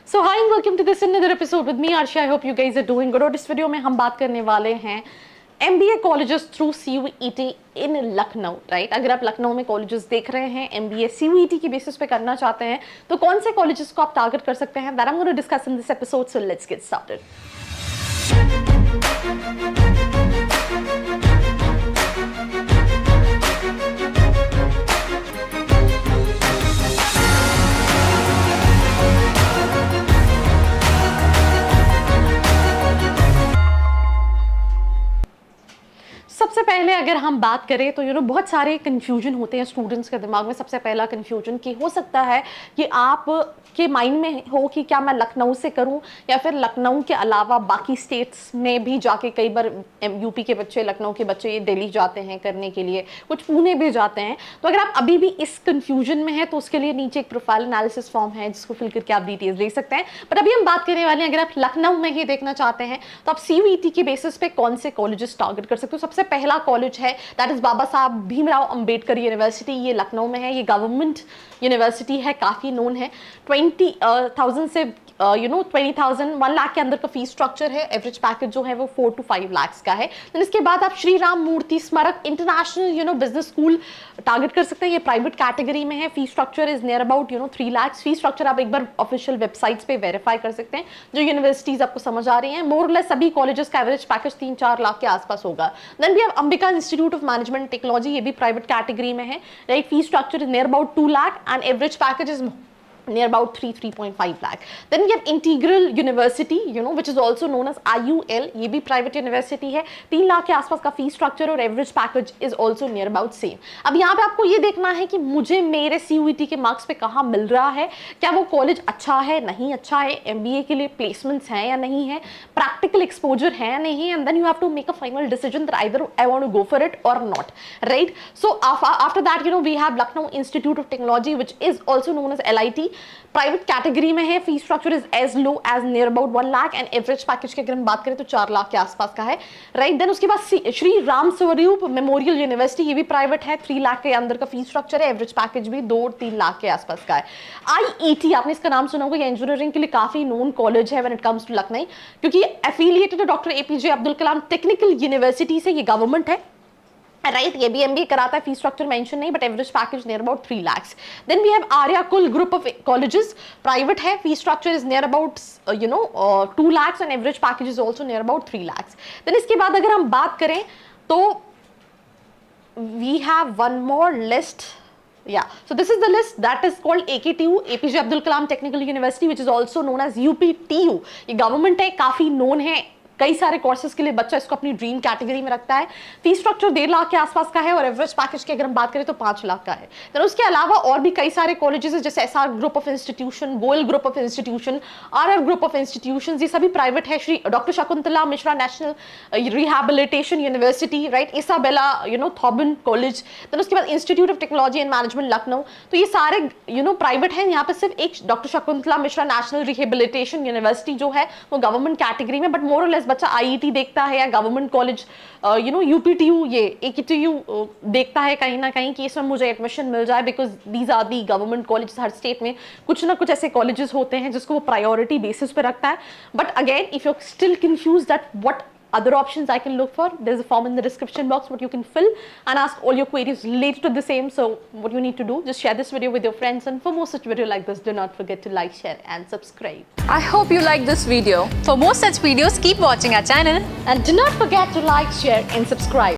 So hi and welcome to this another episode with me Arshi. I hope you guys are doing good. और इस video में हम बात करने वाले हैं MBA कॉलेजेस थ्रू CUET इन लखनऊ, राइट? अगर आप लखनऊ में कॉलेजेस देख रहे हैं, MBA CUET की बेसिस पे करना चाहते हैं, तो कौन से कॉलेजेस को आप टारगेट कर सकते हैं? That I'm going to discuss in this episode. So let's get started. सबसे पहले अगर हम बात करें तो बहुत सारे कन्फ्यूजन होते हैं स्टूडेंट्स के दिमाग में। सबसे पहला कन्फ्यूजन कि हो सकता है कि आप के माइंड में हो कि क्या मैं लखनऊ से करूं या फिर लखनऊ के अलावा बाकी स्टेट्स में भी जाके, कई बार यूपी के बच्चे, लखनऊ के बच्चे ये दिल्ली जाते हैं करने के लिए, कुछ पुणे भी जाते हैं। तो अगर आप अभी भी इस कन्फ्यूजन में हैं तो उसके लिए नीचे एक प्रोफाइल एनालिसिस फॉर्म है जिसको फिल करके आप डिटेल्स दे सकते हैं। पर अभी हम बात करने वाले हैं, अगर आप लखनऊ में ही देखना चाहते हैं तो आप CUET के बेसिस पे कौन से कॉलेजेस टारगेट कर सकते हो। सबसे पहला कॉलेज है that is Baba Saheb Bhimrao Ambedkar university. ये लखनऊ में है, ये गवर्नमेंट यूनिवर्सिटी है, काफी नोन है। 20,000 से 20,000 1 लाख के अंदर का फीस स्ट्रक्चर है। एवरेज पैकेज जो है वो 4 to 5 लाख का है। तो इसके बाद आप श्री राम मूर्ति स्मारक इंटरनेशनल बिजनेस स्कूल टारगेट कर सकते हैं। ये प्राइवेट कैटेगरी में है। Fees structure is near about 3 lakh. Fees structure आप एक बार ऑफिशियल वेबसाइट्स पे वेरीफाई कर सकते हैं। जो यूनिवर्सिटीज आपको समझ आ रही हैं, मोर लेस सभी कॉलेजेस का एवरेज पैकेज 3-4 लाख के आसपास होगा। देन भी आप Ambika institute of management technology, ये भी प्राइवेट कैटेगरी में है, right? Fees structure is near about 2 lakh and average package is near about 3.5 lakh. Then we have Integral University, which is also known as IUL. ये भी private university है। 3 लाख के आसपास का फीस स्ट्रक्चर और average package is also near about same. अब यहाँ पे आपको ये देखना है कि मुझे मेरे CUET के मार्क्स पे कहाँ मिल रहा है, क्या वो कॉलेज अच्छा है, नहीं अच्छा है, MBA के लिए प्लेसमेंट्स हैं या नहीं है, प्रैक्टिकल एक्सपोजर है या नहीं, and then you have to make a final decision that either I want to go for it और not, right? So after that we have Lucknow institute of technology which is also known as LIT। Private category में है। Fees structure is as low as near about 1 lakh and average package की अगर हम बात करें तो 4 लाख के आसपास का है, राइट? देन उसके बाद श्री राम स्वरूप मेमोरियल यूनिवर्सिटी, ये भी प्राइवेट है। 3 लाख के अंदर का फीस स्ट्रक्चर है। एवरेज पैकेज भी 2-3 लाख के आसपास का है। IET, आपने इसका नाम सुना होगा, ये इंजीनियरिंग के लिए काफी नोन कॉलेज है when it comes to Lucknow, क्योंकि एफिलिएटेड है doctor APJ Abdul Kalam technical university से। ये गवर्नमेंट है, राइट? ये भी MBA कराता है। फीस स्ट्रक्चर मेंशन नहीं, but average package near about 3 lakhs. Then we have Aryakul group of colleges, private है। Fees structure is near about 2 lakhs and average package is also near about 3 lakhs. Then इसके बाद अगर हम बात करें तो we have one more list. Yeah, so this is the list that is called AKTU, APJ Abdul Kalam Technical University, which is also known as UPTU. ये government है, काफी नोन है, कई सारे कोर्सेज के लिए बच्चा इसको अपनी ड्रीम कैटेगरी में रखता है। फीस स्ट्रक्चर 1.5 लाख के आसपास का है और एवरेज पैकेज की अगर हम बात करें तो 5 लाख का है। तो उसके अलावा और भी कई सारे कॉलेजेस जैसे SR group of institution, Goyal group of institution, RR group of institution, ये सभी प्राइवेट है। Shri doctor Shakuntala Mishra national rehabilitation university, right? Isabella Thoburn college. तो उसके बाद institute of technology and management Lucknow. तो ये सारे प्राइवेट है। यहाँ पे सिर्फ एक doctor Shakuntala Mishra national rehabilitation university जो है वो गवर्नमेंट कैटेगरी में, बट मोर और लेस बच्चा IET देखता है या गवर्नमेंट कॉलेज UPTU, ये AKTU देखता है कहीं ना कहीं कि इसमें मुझे एडमिशन मिल जाए, because these are the government college. हर स्टेट में कुछ ना कुछ ऐसे कॉलेजेस होते हैं जिसको वो प्रायोरिटी बेसिस पे रखता है। But again if you still confuse that what other options I can look for, there's a form in the description box what you can fill and ask all your queries related to the same. So what you need to do, just share this video with your friends, and for more such video like this, do not forget to like, share and subscribe. I hope you like this video. For more such videos, keep watching our channel And do not forget to like, share and subscribe.